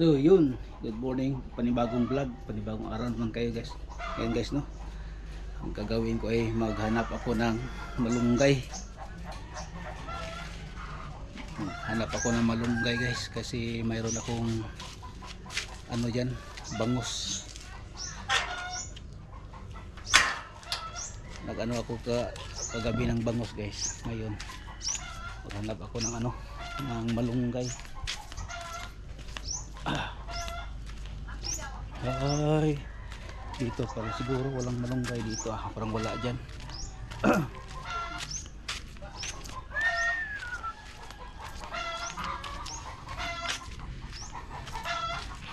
So yun, good morning, panibagong vlog, panibagong araw naman kayo guys. Ngayon guys no, ang gagawin ko ay maghanap ako ng malunggay. Hanap ako ng malunggay guys, kasi mayroon akong ano dyan, bangus. Nag-ano ako kagabi ng bangus guys. Ngayon maghanap ako ng ano, ng malunggay. Ay, dito pala siguro walang malunggay dito. Parang wala dyan.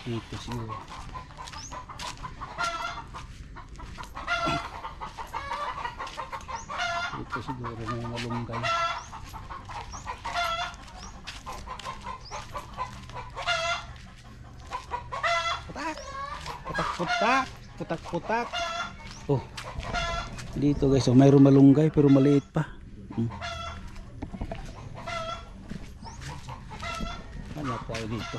Dito siguro. Dito siguro may malunggay. Putak. Oh, dito guys, oh, mayroong malunggay pero maliit pa. Hanap tayo dito.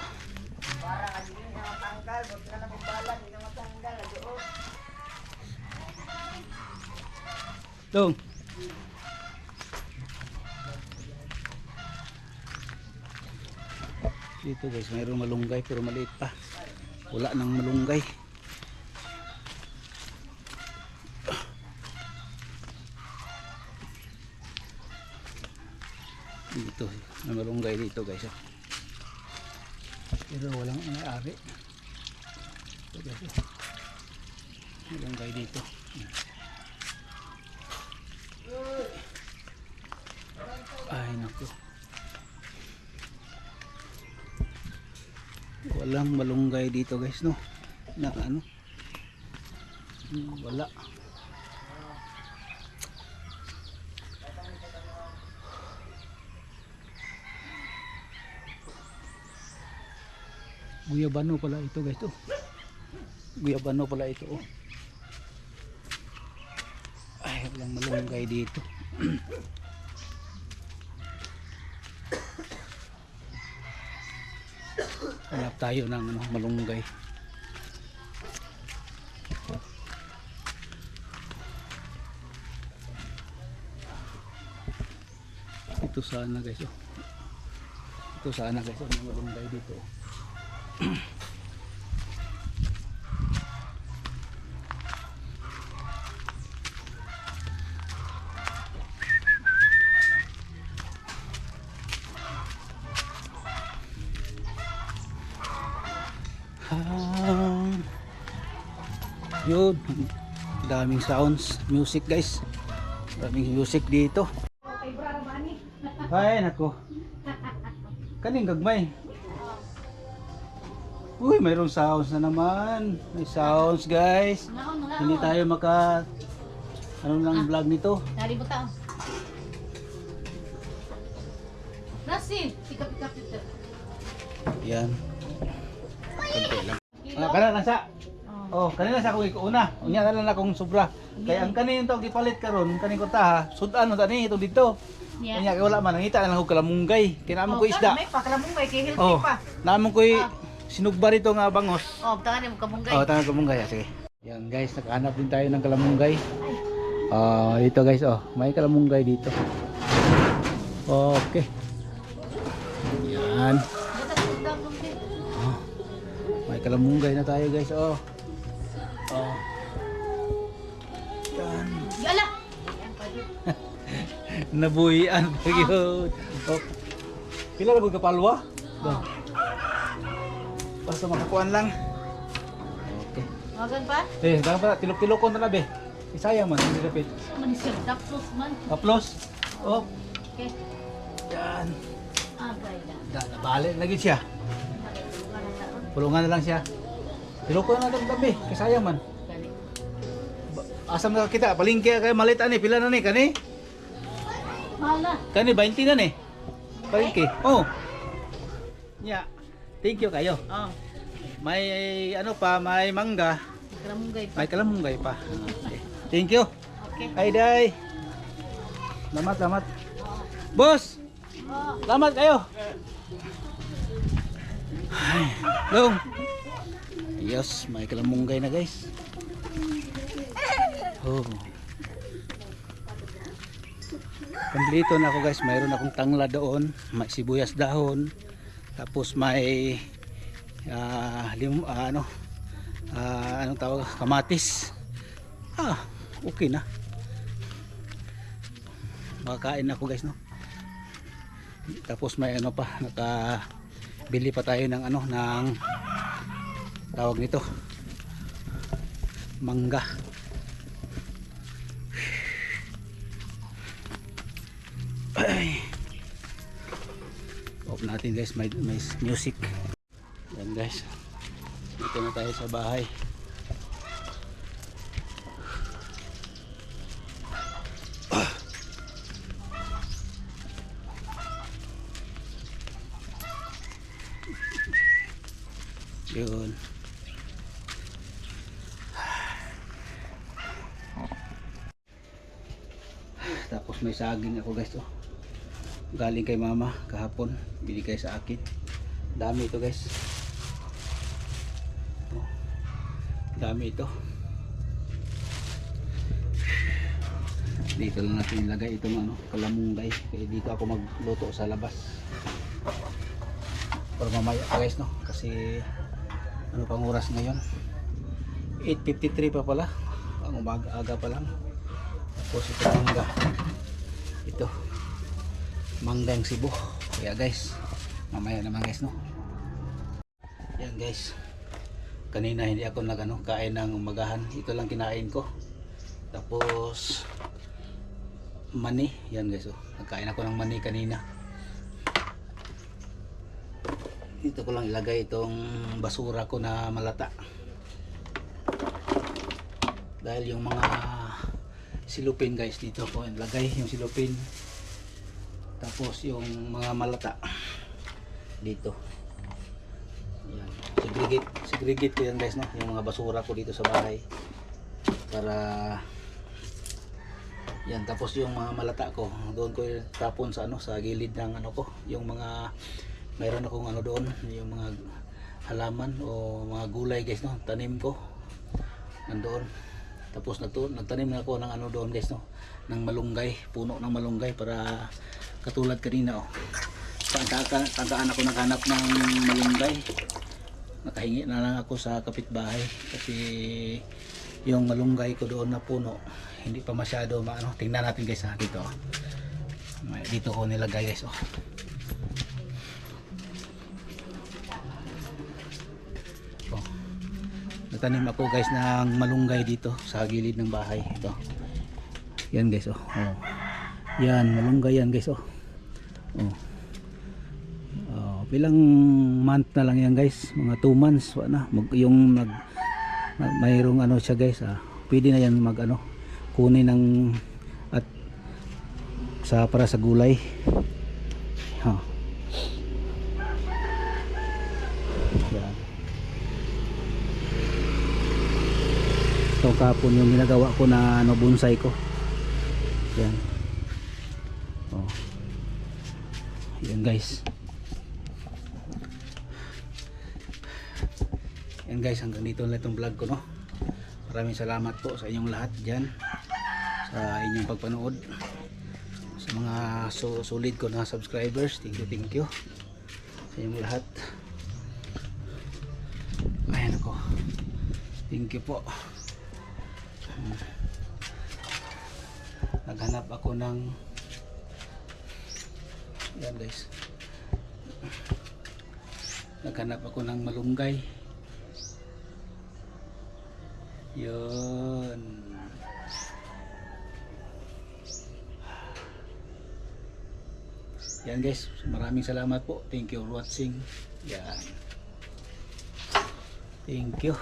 Dong. Dito guys, mayroong malunggay pero maliit pa. Wala nang malunggay. Dito, may malunggay dito guys. Pero walang may-ari. Ito guys. Malunggay dito. Ay naku. Walang malunggay dito guys no. Naka ano? Wala. Guyabano pala ito guys to. Guyabano pala ito oh. Ay, walang malunggay dito. Hanap tayo ng ano, malunggay. Ito sana guys oh. Ito sana guys oh, malunggay dito oh. Yun, daming sounds, music guys, daming music dito. Ay nako, kaning gagmay. Uy, mayroong sounds na naman. May sounds guys. Hindi tayo maka ano lang vlog nito. Nalimutan. Nasi, sikap-sikap ito. Yan. Konti lang. Kana lang sa. Oh, kanina sa ako una. Unya na lang akong sobra. Kaya ang kanin to gipalit karon, kanin ko ta ha. Sudan no tani ito dito. Unya kay wala man nangita na lang og kalamunggay. Kinamon ko isda. May pa kalamunggay kay healthy pa. Namon ko sinugba rito nga bangos. Oh, tangan mo kamunggay. Oh, tangan kamunggay. Sige. Yan guys, nakahanap din tayo ng kalamunggay. Dito guys, oh, may kalamunggay dito. Okay. Yan. Oh, may kalamunggay na tayo guys, oh. Oh. Yan. Yala. Nabuhian pa yun. Oh. Pila na ka palwa? Oh. Basta makakuan lang. Okay. Magan pa? Dapat pa tilok-tilokon na be. Isayang man, hindi dapat. Manisig tapos man. Aplos. Oh. Okay. Yan. Agay na. Nabalik lagi siya. Pulungan na lang siya. Tilokon na lang be. Isayang man. Asam na kita, palingki kay malit ani, pila na ni kani? Hala. Kani 20 na ni. Palingki. Oh. Nya. Thank you kayo. Oh. May ano pa, may mangga. Kalamunggay pa. May kalamunggay pa. Okay. Thank you. Okay. Hi, Day. Salamat. Boss! Oh. Salamat kayo. Go! Yes, may kalamunggay na guys. Oh. Kompleto na ako guys. Mayroon akong tangla doon, may sibuyas dahon, tapos may anong tawag, kamatis. Okay na. Makakain na ako guys, no. Tapos may ano pa, nakabili pa tayo ng ng tawag nito, mangga. Off natin guys, may music. Yan guys, dito na tayo sa bahay. Yun. Tapos may saging ako guys, galing kay mama kahapon, binigay sa akin. Dami ito guys, dami ito. Dito lang natin ilagay itong kalamunggay, kaya dito ako magluto sa labas para mamaya guys, no, kasi ano pang oras ngayon, 8:53 pa pala, ang umaga aga pa lang. Tapos ito mangga, ito manggang Cebu. Kaya guys, mamaya naman guys, no. Yan guys, kanina hindi ako kain ng umagahan, ito lang kinain ko. Tapos mani, yan guys, nagkain ako ng mani kanina. Dito ko lang ilagay itong basura ko na malata, dahil yung mga silupin guys, dito ko ilagay yung silupin. Tapos yung mga malata dito, yan, segregate ko yan guys, no, yung mga basura ko dito sa bahay, para yan. Tapos yung mga malata ko doon ko tapon sa sa gilid ng ko, yung mga mayroon akong doon, yung mga halaman o mga gulay guys, no, tanim ko nandoon. Tapos nagtanim na ako ng doon guys, no, ng malunggay, puno ng malunggay, para katulad kanina tandaan ako naghanap ng malunggay, nakahingi na lang ako sa kapitbahay, kasi yung malunggay ko doon na puno hindi pa masyado tingnan natin guys, dito dito ko nilagay guys, nagtanim ako guys ng malunggay dito sa gilid ng bahay. Ito yan guys, yan malunggay yan guys, bilang month na lang yan guys, mga 2 months yung mayroong siya guys, pwede na yan kunin ng at para sa gulay. Yan. Ito kapon yung ginagawa ko na bonsai ko. Yan. Yan guys. Yan guys, hanggang dito na itong vlog ko, no. Maraming salamat po sa inyong lahat dyan, sa inyong pagpanood, sa mga solid ko na subscribers. Thank you sa inyong lahat. Ayan ako, thank you po. Naghanap ako ng yan guys, naghanap ako ng malunggay. Yun. Yan guys, maraming salamat po. Thank you for watching. Yan. Thank you.